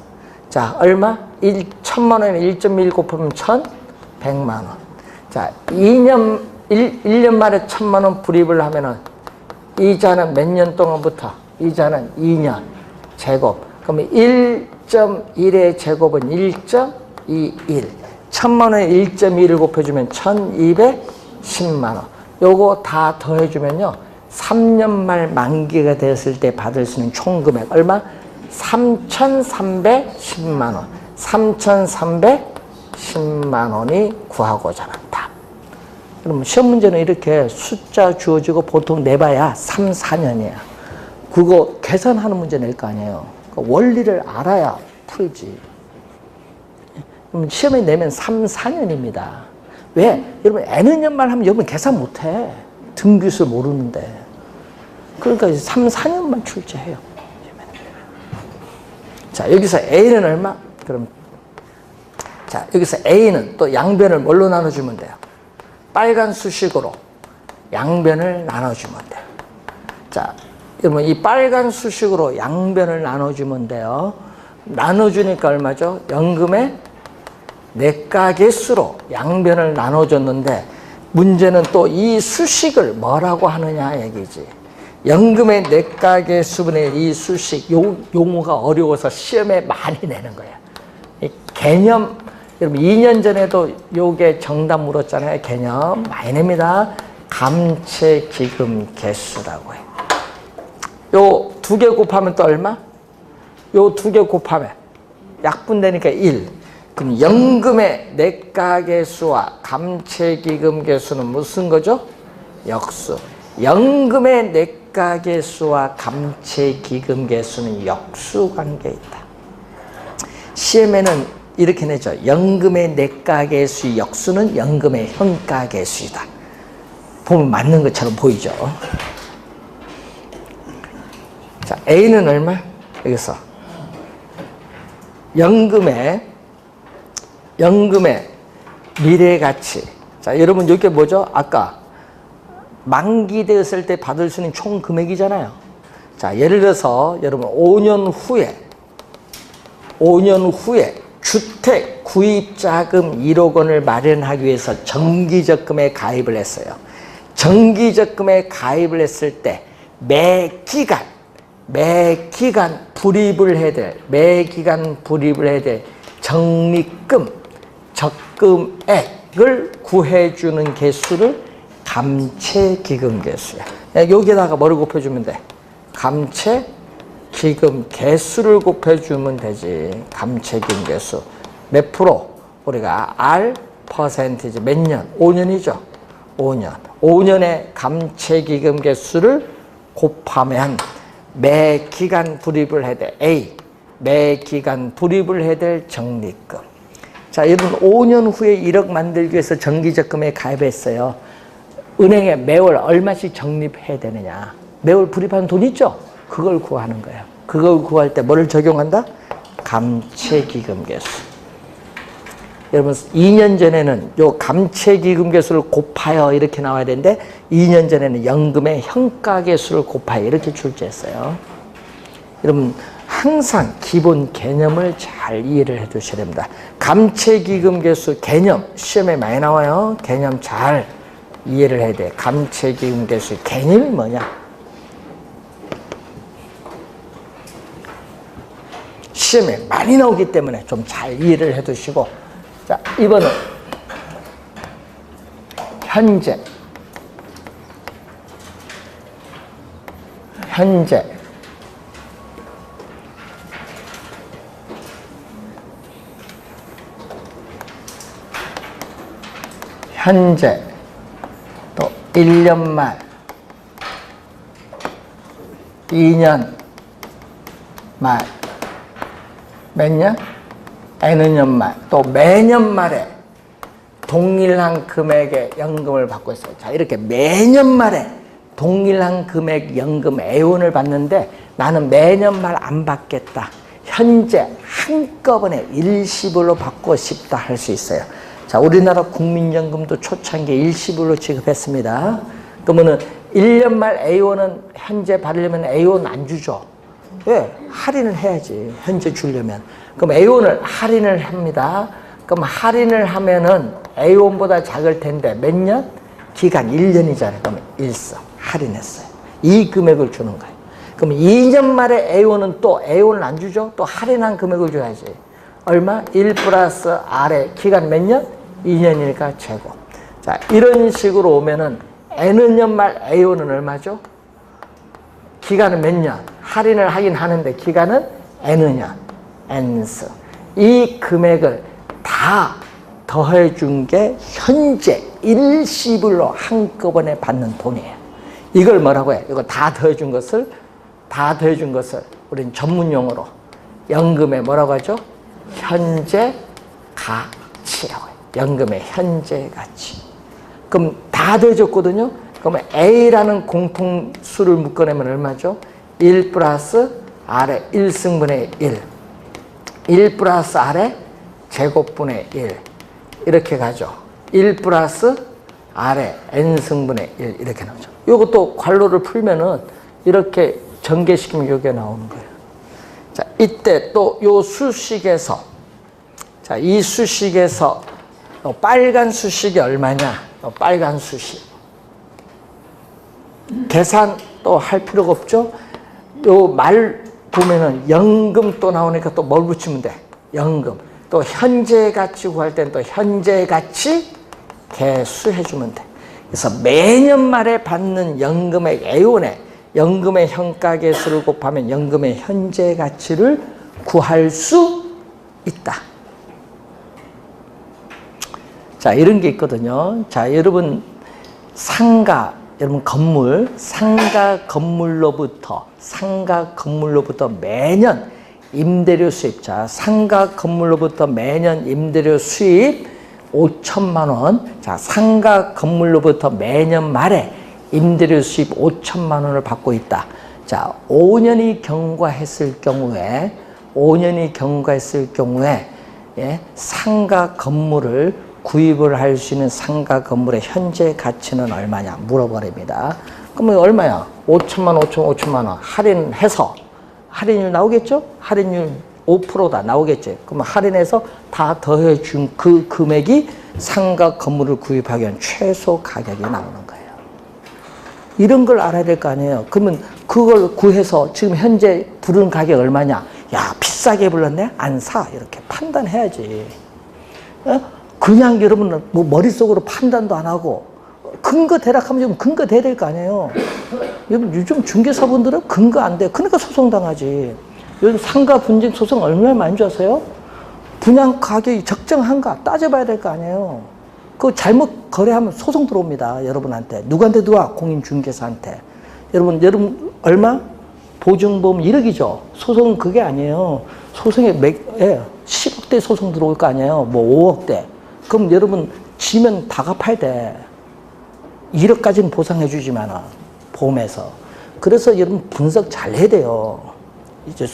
자, 얼마? 1,000만 원에 1.1 곱하면 1,100만 원. 자, 1년 말에 1,000만 원 불입을 하면은 이자는 몇 년 동안부터? 이자는 2년 제곱. 그러면 1.1의 제곱은 1.21. 1,000만 원에 1.1을 곱해주면 1,210만 원. 요거 다 더해주면요. 3년 말 만기가 되었을 때 받을 수 있는 총 금액 얼마? 3,310만 원. 3,310만 원이 구하고자 하는 답. 그럼 시험 문제는 이렇게 숫자 주어지고 보통 내봐야 3, 4년이야. 그거 계산하는 문제 낼 거 아니에요. 그러니까 원리를 알아야 풀지. 그럼 시험에 내면 3, 4년입니다. 왜? 여러분 N년 하면 여러분 계산 못해. 등기술 모르는데. 그러니까 3, 4년만 출제해요. 자, 여기서 A는 얼마? 그럼 자, 여기서 A는 또 양변을 뭘로 나눠주면 돼요? 빨간 수식으로 양변을 나눠주면 돼요. 자, 여러분 이 빨간 수식으로 양변을 나눠주면 돼요. 나눠주니까 얼마죠? 연금의 내과계수로 양변을 나눠줬는데 문제는 또 이 수식을 뭐라고 하느냐 얘기지. 연금의 내과계수분의 이 수식, 용어가 어려워서 시험에 많이 내는 거야. 이 개념, 여러분 2년 전에도 요게 정답 물었잖아요. 개념 많이 냅니다. 감채기금계수라고 해. 요 두 개 곱하면 또 얼마? 요 두 개 곱하면 약분되니까 1. 그럼 연금의 내과계수와 감채기금계수는 무슨 거죠? 역수. 연금의 내과계수와 감채기금계수는 역수관계에 있다. 시험에는 이렇게 내죠. 연금의 내과계수의 역수는 연금의 현가계수이다. 보면 맞는 것처럼 보이죠. 자, A는 얼마? 여기서 연금의 미래가치. 자, 여러분 이게 뭐죠? 아까 만기되었을 때 받을 수 있는 총 금액이잖아요. 자, 예를 들어서 여러분 5년 후에 주택 구입자금 1억 원을 마련하기 위해서 정기적금에 가입을 했어요. 정기적금에 가입을 했을 때 매기간 불입을 해야 될 적립금, 적금액을 구해주는 개수를 감채기금계수야. 여기에다가 뭐를 곱해주면 돼? 감채기금계수를 곱해주면 되지. 감채기금계수. 몇 프로? 우리가 R 퍼센티지 몇 년? 5년이죠. 5년. 5년의 감채기금계수를 곱하면 매 기간 불입을 해야 돼. A. 매 기간 불입을 해야 될 적립금. 자, 여러분 5년 후에 1억 만들기 위해서 정기적금에 가입했어요. 은행에 매월 얼마씩 적립해야 되느냐. 매월 불입하는 돈 있죠? 그걸 구하는 거예요. 그걸 구할 때 뭐를 적용한다? 감채기금계수. 여러분 2년 전에는 요 감채기금계수를 곱하여 이렇게 나와야 되는데 2년 전에는 연금의 현가계수를 곱하여 이렇게 출제했어요. 여러분 항상 기본 개념을 잘 이해를 해 두셔야 됩니다. 감채기금계수 개념 시험에 많이 나와요. 개념 잘 이해를 해야 돼. 감채기금계수 개념이 뭐냐? 시험에 많이 나오기 때문에 좀 잘 이해를 해 두시고, 자, 이번은 현재 또 1년 말 2년 말 몇 년? N은 년 말, 또 매년 말에 동일한 금액의 연금을 받고 있어요. 자, 이렇게 매년 말에 동일한 금액 연금 애원을 받는데 나는 매년 말 안 받겠다. 현재 한꺼번에 일시불로 받고 싶다 할 수 있어요. 자, 우리나라 국민연금도 초창기에 일시불로 지급했습니다. 그러면은 1년 말 A원은 현재 받으려면 A원 안 주죠. 왜? 할인을 해야지. 현재 주려면. 그럼 A원을 할인을 합니다. 그럼 할인을 하면은 A원보다 작을 텐데 몇 년? 기간 1년이잖아요. 그럼 1서 할인했어요. 이 금액을 주는 거예요. 그럼 2년 말에 A원은 또 A원을 안 주죠? 또 할인한 금액을 줘야지. 얼마? 1 플러스 R의 기간 몇 년? 2년이니까 최고. 자, 이런 식으로 오면은 N년 말 A원은 얼마죠? 기간은 몇 년? 할인을 하긴 하는데 기간은 N년, N스. 이 금액을 다 더해 준 게 현재 일시불로 한꺼번에 받는 돈이에요. 이걸 뭐라고 해요? 이거 다 더해 준 것을 우린 전문 용어로 연금의 뭐라고 하죠? 현재 가치라고 해요. 연금의 현재 가치. 그럼 다 더해줬거든요. 그러면 A라는 공통수를 묶어내면 얼마죠? 1 플러스 R의 1승분의 1. 1 플러스 R의 제곱분의 1. 이렇게 가죠. 1 플러스 R의 N승분의 1. 이렇게 나오죠. 이것도 괄호를 풀면은 이렇게 전개시키면 이게 나오는 거예요. 자, 이때 또 요 수식에서, 자, 이 수식에서 빨간 수식이 얼마냐? 빨간 수식. 계산 또 할 필요가 없죠? 요 말 보면은 연금 또 나오니까 또 뭘 붙이면 돼? 연금. 또 현재 가치 구할 때는 또 현재 가치 계수해주면 돼. 그래서 매년 말에 받는 연금의 A원에 연금의 현가 계수를 곱하면 연금의 현재 가치를 구할 수 있다. 자, 이런 게 있거든요. 자, 여러분 상가, 여러분 건물, 상가 건물로부터 매년 임대료 수입. 자, 상가 건물로부터 매년 임대료 수입 5천만 원. 자, 상가 건물로부터 매년 말에 임대료 수입 5천만 원을 받고 있다. 자, 5년이 경과했을 경우에 예, 상가 건물을 구입을 할 수 있는 상가 건물의 현재 가치는 얼마냐 물어버립니다. 그러면 얼마야? 5천만 원 할인해서 할인율 나오겠죠? 할인율 5%다 나오겠지. 그러면 할인해서 다 더해준 그 금액이 상가 건물을 구입하기 위한 최소 가격이 나오는 거예요. 이런 걸 알아야 될 거 아니에요. 그러면 그걸 구해서 지금 현재 부른 가격 얼마냐? 야, 비싸게 불렀네? 안 사. 이렇게 판단해야지. 그냥 여러분은 뭐 머릿속으로 판단도 안 하고 근거 대략하면 좀 근거 돼야 될 거 아니에요. 요즘 중개사분들은 근거 안 돼. 그러니까 소송당하지. 요즘 상가 분쟁 소송 얼마나 많은 줄 아세요? 분양 가격이 적정한가 따져봐야 될 거 아니에요. 그거 잘못 거래하면 소송 들어옵니다. 여러분한테. 누구한테 들어와? 공인중개사한테. 여러분 얼마? 보증보험 1억이죠. 소송은 그게 아니에요. 소송에 10억대 소송 들어올 거 아니에요. 뭐 5억대. 그럼 여러분 지면 다 갚아야 돼. 1억까지는 보상해 주지만 보험에서. 그래서 여러분 분석 잘 해야 돼요. 이제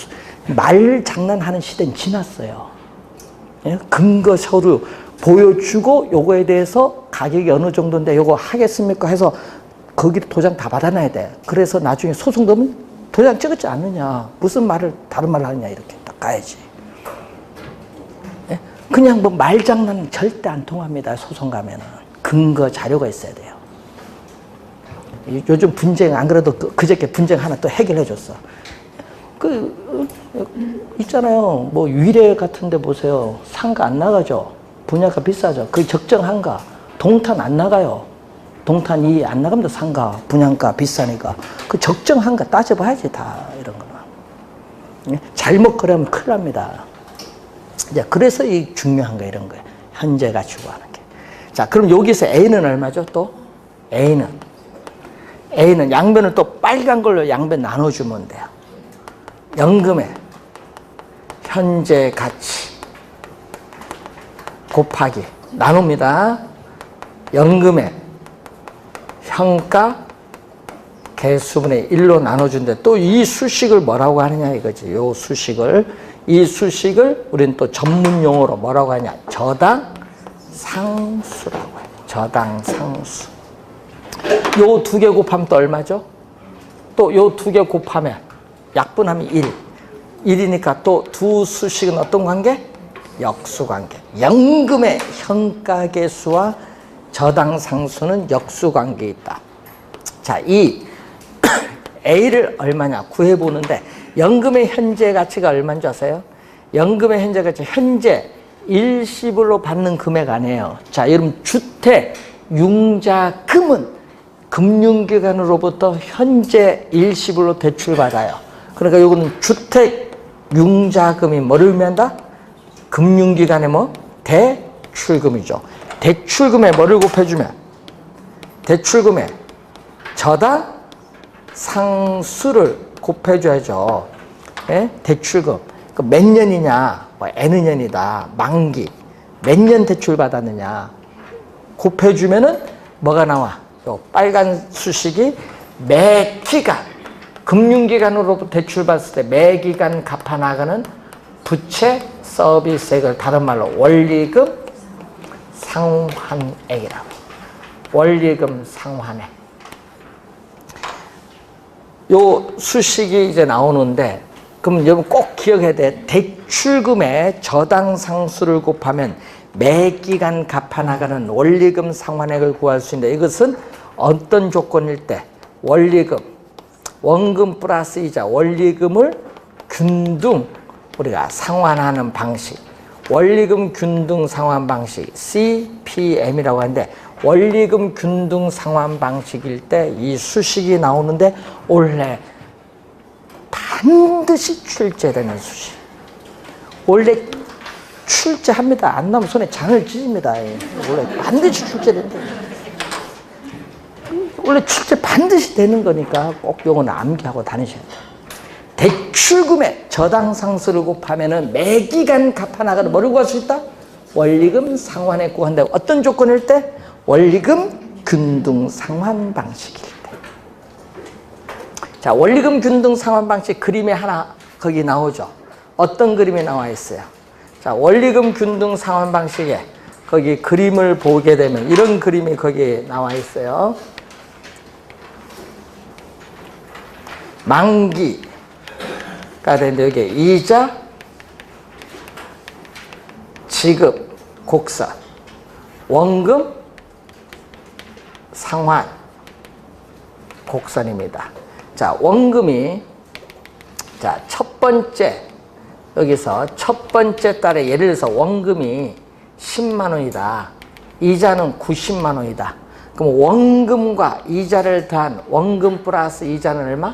말 장난하는 시대는 지났어요. 예? 근거 서류 보여주고 요거에 대해서 가격이 어느 정도인데 요거 하겠습니까 해서 거기 도장 다 받아놔야 돼. 그래서 나중에 소송 되면 도장 찍었지 않느냐, 무슨 말을 다른 말을 하느냐 이렇게 딱 가야지. 예? 그냥 뭐 말장난 절대 안 통합니다. 소송 가면은 근거 자료가 있어야 돼요. 요즘 분쟁 안 그래도 그저께 분쟁 하나 또 해결해 줬어. 있잖아요. 뭐 위례 같은데 보세요. 상가 안 나가죠. 분양가 비싸죠. 그 적정한가. 동탄 안 나가요. 동탄 2 안 나갑니다. 상가 분양가 비싸니까 그 적정한가 따져봐야지 다 이런 거는. 잘못 거래하면 큰일 납니다. 이제 그래서 이 중요한 거 이런 거예요. 현재 가치고 하는 게. 자, 그럼 여기서 A는 얼마죠? 또 A는 양변을 또 빨간 걸로 양변 나눠주면 돼요. 연금의 현재 가치 곱하기 나눕니다. 연금의 현가 개수분의 1로 나눠준대. 또 이 수식을 뭐라고 하느냐 이거지. 이 수식을 우리는 또 전문 용어로 뭐라고 하냐. 저당 상수라고 해요. 저당 상수. 요 두 개 곱하면 또 얼마죠? 또 요 두 개 곱하면 약분하면 1이니까 또 두 수식은 어떤 관계? 역수관계. 연금의 현가계수와 저당상수는 역수관계에 있다. 자, 이 A를 얼마냐 구해보는데 연금의 현재 가치가 얼마인지 아세요? 연금의 현재 가치, 현재 일시불로 받는 금액 아니에요. 자, 여러분 주택 융자금은 금융기관으로부터 현재 일시불로 대출받아요. 그러니까 이거는 주택 융자금이 뭐를 의미한다? 금융기관의 뭐? 대출금이죠. 대출금에 뭐를 곱해주면? 대출금에 저당 상수를 곱해줘야죠. 예? 대출금. 몇 년이냐? 뭐 N 년이다. 만기. 몇 년 대출 받았느냐? 곱해주면은 뭐가 나와? 요 빨간 수식이 매기간. 금융기관으로부터 대출받았을 때 매기간 갚아나가는 부채 서비스액을 다른 말로 원리금 상환액이라고. 원리금 상환액. 요 수식이 이제 나오는데, 그럼 여러분 꼭 기억해야 돼. 대출금의 저당 상수를 곱하면 매기간 갚아나가는 원리금 상환액을 구할 수 있는데, 이것은 어떤 조건일 때? 원리금, 원금 플러스 이자, 원리금을 균등 우리가 상환하는 방식, 원리금 균등 상환 방식 CPM이라고 하는데, 원리금 균등 상환 방식일 때 이 수식이 나오는데 원래 반드시 출제되는 수식. 원래 출제합니다. 안 나오면 손에 장을 찢습니다. 원래 반드시 출제된다. 원래 출제 반드시 되는 거니까 꼭 요거는 암기하고 다니셔야 돼요. 대출금의 저당 상수를 곱하면은 매기간 갚아나가는 뭐를 구할 수 있다? 원리금 상환액 구한다. 어떤 조건일 때? 원리금 균등 상환 방식일 때. 자, 원리금 균등 상환 방식 그림이 하나 거기 나오죠. 어떤 그림이 나와 있어요? 자, 원리금 균등 상환 방식에 거기 그림을 보게 되면 이런 그림이 거기에 나와 있어요. 만기가 되는데 여기에 이자, 지급, 곡선, 원금, 상환, 곡선입니다. 자, 원금이, 자, 첫 번째, 여기서 첫 번째 달에 예를 들어서 원금이 10만 원이다. 이자는 90만 원이다. 그럼 원금과 이자를 더한 원금 플러스 이자는 얼마?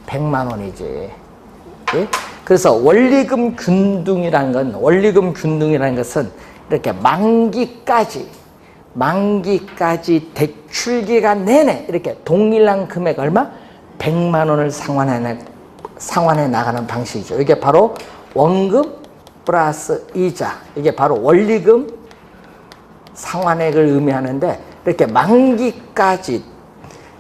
100만 원이지. 예? 그래서 원리금 균등이라는 것은 이렇게 만기까지 대출기간 내내 이렇게 동일한 금액 얼마? 100만 원을 상환해 나가는 방식이죠. 이게 바로 원금 플러스 이자. 이게 바로 원리금 상환액을 의미하는데, 이렇게 만기까지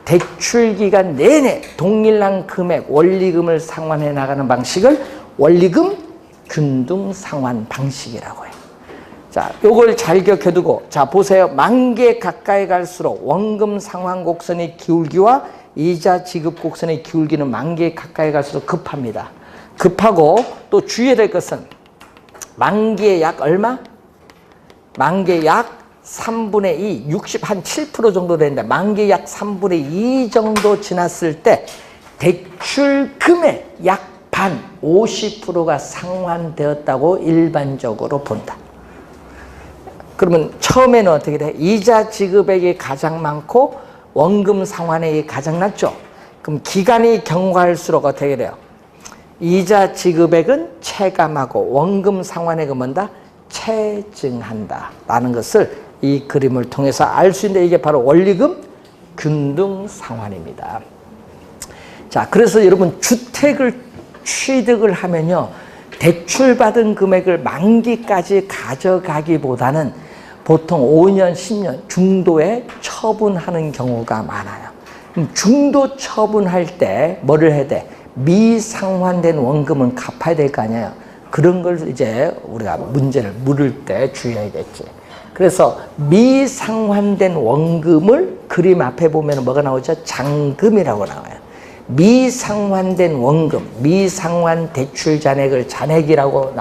대출기간 내내 동일한 금액 원리금을 상환해 나가는 방식을 원리금 균등 상환 방식이라고 해요. 자, 요걸 잘 기억해두고, 자, 보세요. 만기에 가까이 갈수록 원금 상환 곡선의 기울기와 이자 지급 곡선의 기울기는 만기에 가까이 갈수록 급합니다. 급하고 또 주의해야 될 것은 만기에 약 얼마? 만기에 약 3분의 2, 60, 한 7% 정도 되는데 만기에 약 3분의 2 정도 지났을 때 대출금의 약 반, 50%가 상환되었다고 일반적으로 본다. 그러면 처음에는 어떻게 돼? 이자 지급액이 가장 많고 원금 상환액이 가장 낮죠. 그럼 기간이 경과할수록 어떻게 돼요? 이자 지급액은 체감하고 원금 상환액은 뭔다? 체증한다 라는 것을 이 그림을 통해서 알 수 있는데 이게 바로 원리금 균등 상환입니다. 자, 그래서 여러분 주택을 취득을 하면요, 대출받은 금액을 만기까지 가져가기보다는 보통 5년, 10년 중도에 처분하는 경우가 많아요. 중도 처분할 때 뭐를 해야 돼? 미상환된 원금은 갚아야 될 거 아니에요. 그런 걸 이제 우리가 문제를 물을 때 주의해야겠지. 그래서 미상환된 원금을 그림 앞에 보면 뭐가 나오죠? 잔금이라고 나와요. 미상환된 원금, 미상환 대출 잔액을 잔액이라고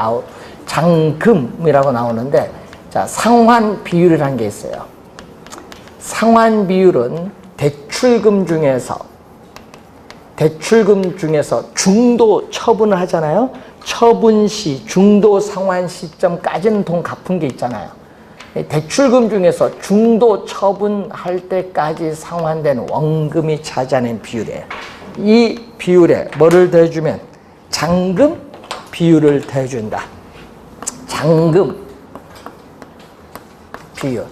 잔금이라고 나오는데, 자, 상환 비율이라는 게 있어요. 상환 비율은 대출금 중에서 중도 처분을 하잖아요. 처분 시, 중도 상환 시점까지는 돈 갚은 게 있잖아요. 대출금 중에서 중도 처분할 때까지 상환된 원금이 차지하는 비율이에요. 이 비율에 뭐를 더해주면 잔금 비율을 더해준다. 잔금 비율.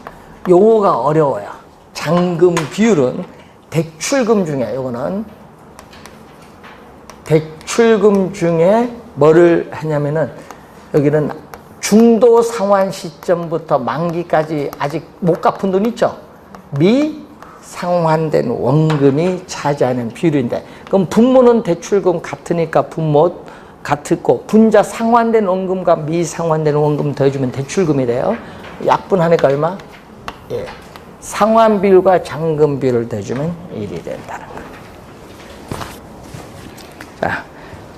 용어가 어려워요. 잔금 비율은 대출금 중에, 요거는 대출금 중에 뭐를 하냐면은 여기는 중도 상환 시점부터 만기까지 아직 못 갚은 돈 있죠? 미상환된 원금이 차지하는 비율인데, 그럼 분모는 대출금 같으니까 분모 같고 분자 상환된 원금과 미상환된 원금 더해주면 대출금이 돼요. 약분하니까 얼마? 예. 상환 비율과 잔금 비율을 더해주면 1이 된다는 거예요. 자,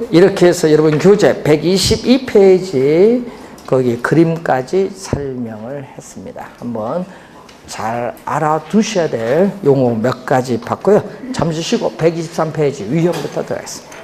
이렇게 해서 여러분 교재 122페이지 거기 그림까지 설명을 했습니다. 한번 잘 알아두셔야 될 용어 몇 가지 봤고요. 잠시 쉬고 123페이지 위형부터 들어가겠습니다.